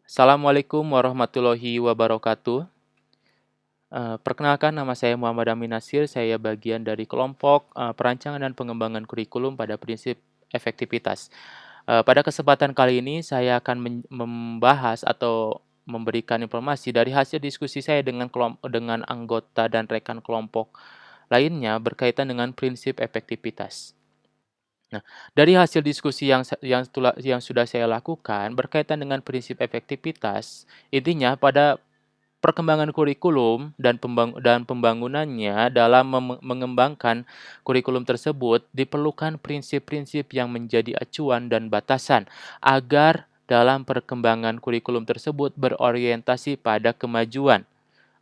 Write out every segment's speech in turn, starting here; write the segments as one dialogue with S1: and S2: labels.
S1: Assalamualaikum warahmatullahi wabarakatuh. Perkenalkan nama saya Muhammad Amin Nasir, saya bagian dari kelompok, perancangan dan pengembangan kurikulum pada prinsip efektivitas. Pada kesempatan kali ini saya akan membahas atau memberikan informasi dari hasil diskusi saya dengan anggota dan rekan kelompok lainnya berkaitan dengan prinsip efektivitas. Nah, dari hasil diskusi yang sudah saya lakukan berkaitan dengan prinsip efektivitas, intinya pada perkembangan kurikulum dan pembangunannya dalam mengembangkan kurikulum tersebut diperlukan prinsip-prinsip yang menjadi acuan dan batasan agar dalam perkembangan kurikulum tersebut berorientasi pada kemajuan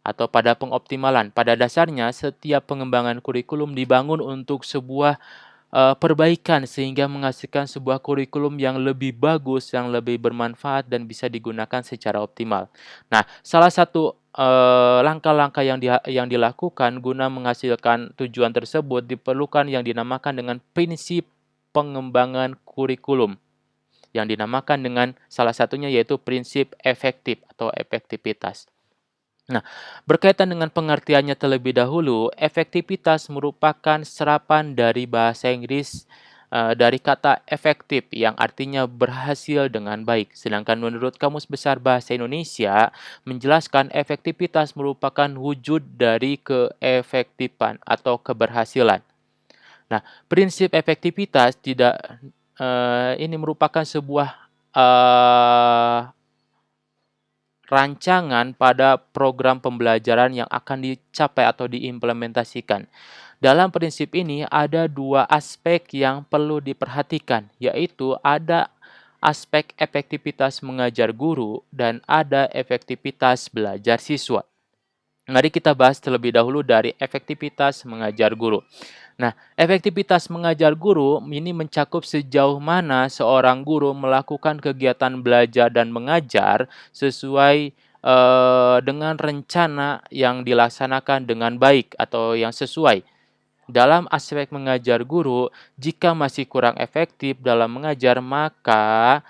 S1: atau pada pengoptimalan. Pada dasarnya, setiap pengembangan kurikulum dibangun untuk sebuah perbaikan sehingga menghasilkan sebuah kurikulum yang lebih bagus, yang lebih bermanfaat dan bisa digunakan secara optimal. Nah, salah satu langkah-langkah yang dilakukan guna menghasilkan tujuan tersebut diperlukan yang dinamakan dengan prinsip pengembangan kurikulum, yang dinamakan dengan salah satunya yaitu prinsip efektif atau efektivitas. Nah, berkaitan dengan pengertiannya terlebih dahulu, efektivitas merupakan serapan dari bahasa Inggris dari kata efektif yang artinya berhasil dengan baik. Sedangkan menurut Kamus Besar Bahasa Indonesia menjelaskan efektivitas merupakan wujud dari keefektifan atau keberhasilan. Nah, prinsip efektivitas tidak ini merupakan sebuah rancangan pada program pembelajaran yang akan dicapai atau diimplementasikan. Dalam prinsip ini ada dua aspek yang perlu diperhatikan, yaitu ada aspek efektivitas mengajar guru dan ada efektivitas belajar siswa. Mari kita bahas terlebih dahulu dari efektivitas mengajar guru. Nah, efektivitas mengajar guru ini mencakup sejauh mana seorang guru melakukan kegiatan belajar dan mengajar sesuai dengan rencana yang dilaksanakan dengan baik atau yang sesuai. Dalam aspek mengajar guru, jika masih kurang efektif dalam mengajar, maka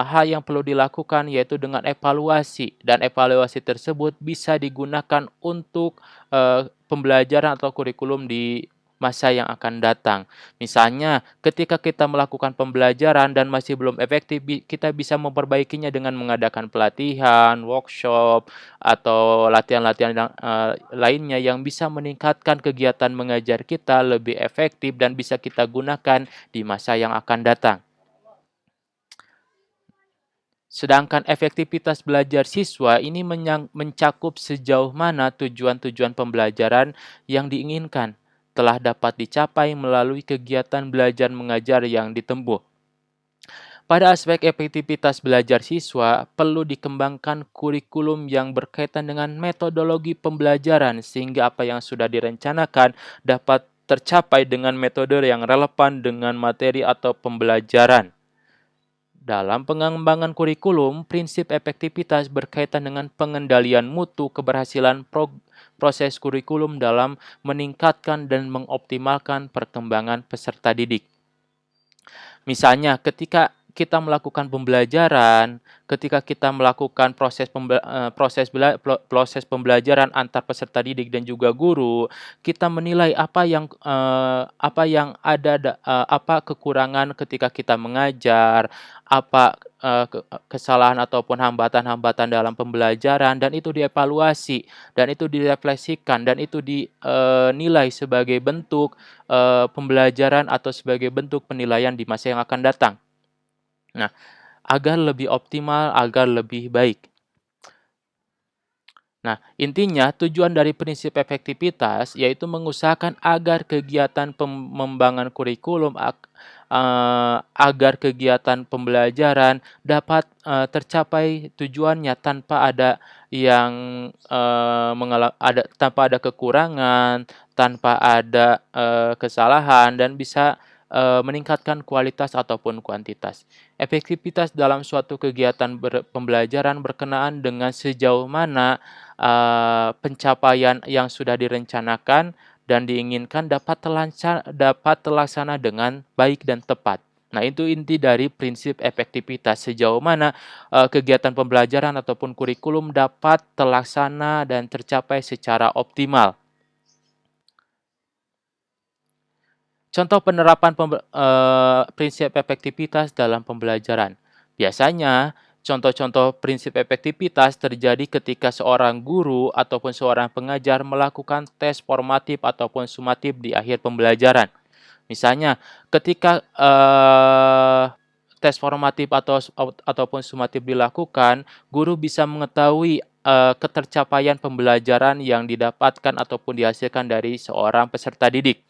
S1: hal yang perlu dilakukan yaitu dengan evaluasi, dan evaluasi tersebut bisa digunakan untuk pembelajaran atau kurikulum di masa yang akan datang. Misalnya, ketika kita melakukan pembelajaran dan masih belum efektif, kita bisa memperbaikinya dengan mengadakan pelatihan, workshop, atau latihan-latihan lainnya yang bisa meningkatkan kegiatan mengajar kita lebih efektif dan bisa kita gunakan di masa yang akan datang. Sedangkan efektivitas belajar siswa ini mencakup sejauh mana tujuan-tujuan pembelajaran yang diinginkan telah dapat dicapai melalui kegiatan belajar mengajar yang ditempuh. Pada aspek efektivitas belajar siswa, perlu dikembangkan kurikulum yang berkaitan dengan metodologi pembelajaran sehingga apa yang sudah direncanakan dapat tercapai dengan metode yang relevan dengan materi atau pembelajaran. Dalam pengembangan kurikulum, prinsip efektivitas berkaitan dengan pengendalian mutu keberhasilan proses kurikulum dalam meningkatkan dan mengoptimalkan perkembangan peserta didik. Misalnya, ketika kita melakukan pembelajaran, ketika kita melakukan proses pembelajaran antar peserta didik dan juga guru, kita menilai apa kekurangan ketika kita mengajar, apa kesalahan ataupun hambatan-hambatan dalam pembelajaran, dan itu dievaluasi, dan itu direfleksikan, dan itu dinilai sebagai bentuk pembelajaran atau sebagai bentuk penilaian di masa yang akan datang. Nah, agar lebih optimal, agar lebih baik. Nah, intinya tujuan dari prinsip efektivitas yaitu mengusahakan agar kegiatan pengembangan kurikulum agar kegiatan pembelajaran dapat tercapai tujuannya tanpa ada yang tanpa ada kekurangan, tanpa ada kesalahan, dan bisa meningkatkan kualitas ataupun kuantitas. Efektivitas dalam suatu kegiatan pembelajaran berkenaan dengan sejauh mana pencapaian yang sudah direncanakan dan diinginkan dapat terlaksana dengan baik dan tepat. Nah, itu inti dari prinsip efektivitas, sejauh mana, kegiatan pembelajaran ataupun kurikulum dapat terlaksana dan tercapai secara optimal. Contoh penerapan prinsip efektivitas dalam pembelajaran. Biasanya, contoh-contoh prinsip efektivitas terjadi ketika seorang guru ataupun seorang pengajar melakukan tes formatif ataupun sumatif di akhir pembelajaran. Misalnya, ketika, tes formatif ataupun sumatif dilakukan, guru bisa mengetahui, ketercapaian pembelajaran yang didapatkan ataupun dihasilkan dari seorang peserta didik.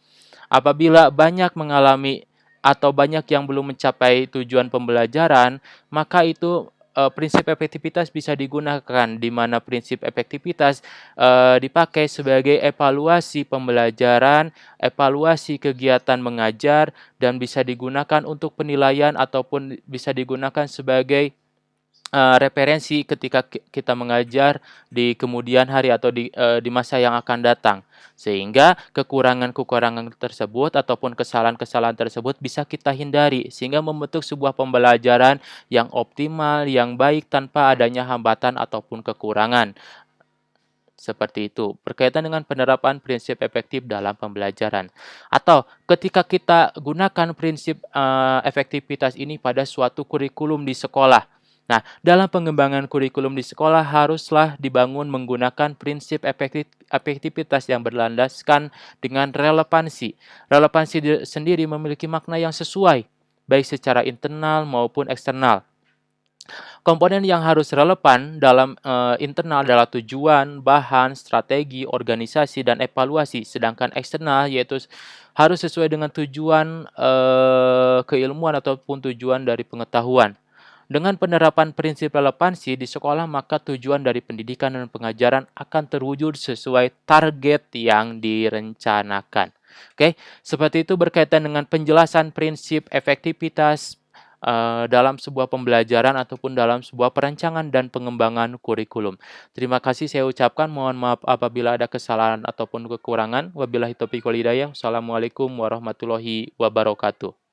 S1: Apabila banyak mengalami atau banyak yang belum mencapai tujuan pembelajaran, maka itu, prinsip efektivitas bisa digunakan, di mana prinsip efektivitas, dipakai sebagai evaluasi pembelajaran, evaluasi kegiatan mengajar, dan bisa digunakan untuk penilaian ataupun bisa digunakan sebagai referensi ketika kita mengajar di kemudian hari atau di masa yang akan datang. Sehingga kekurangan-kekurangan tersebut ataupun kesalahan-kesalahan tersebut bisa kita hindari, sehingga membentuk sebuah pembelajaran yang optimal, yang baik tanpa adanya hambatan ataupun kekurangan. Seperti itu, berkaitan dengan penerapan prinsip efektif dalam pembelajaran. Atau ketika kita gunakan prinsip, efektivitas ini pada suatu kurikulum di sekolah. Nah, dalam pengembangan kurikulum di sekolah haruslah dibangun menggunakan prinsip efektivitas yang berlandaskan dengan relevansi. Relevansi sendiri memiliki makna yang sesuai, baik secara internal maupun eksternal. Komponen yang harus relevan dalam internal adalah tujuan, bahan, strategi, organisasi, dan evaluasi. Sedangkan eksternal yaitu harus sesuai dengan tujuan keilmuan ataupun tujuan dari pengetahuan. Dengan penerapan prinsip relevansi di sekolah, maka tujuan dari pendidikan dan pengajaran akan terwujud sesuai target yang direncanakan. Oke, seperti itu berkaitan dengan penjelasan prinsip efektivitas dalam sebuah pembelajaran ataupun dalam sebuah perancangan dan pengembangan kurikulum. Terima kasih saya ucapkan, mohon maaf apabila ada kesalahan ataupun kekurangan. Wabillahi taufiq wal hidayah. Wassalamualaikum warahmatullahi wabarakatuh.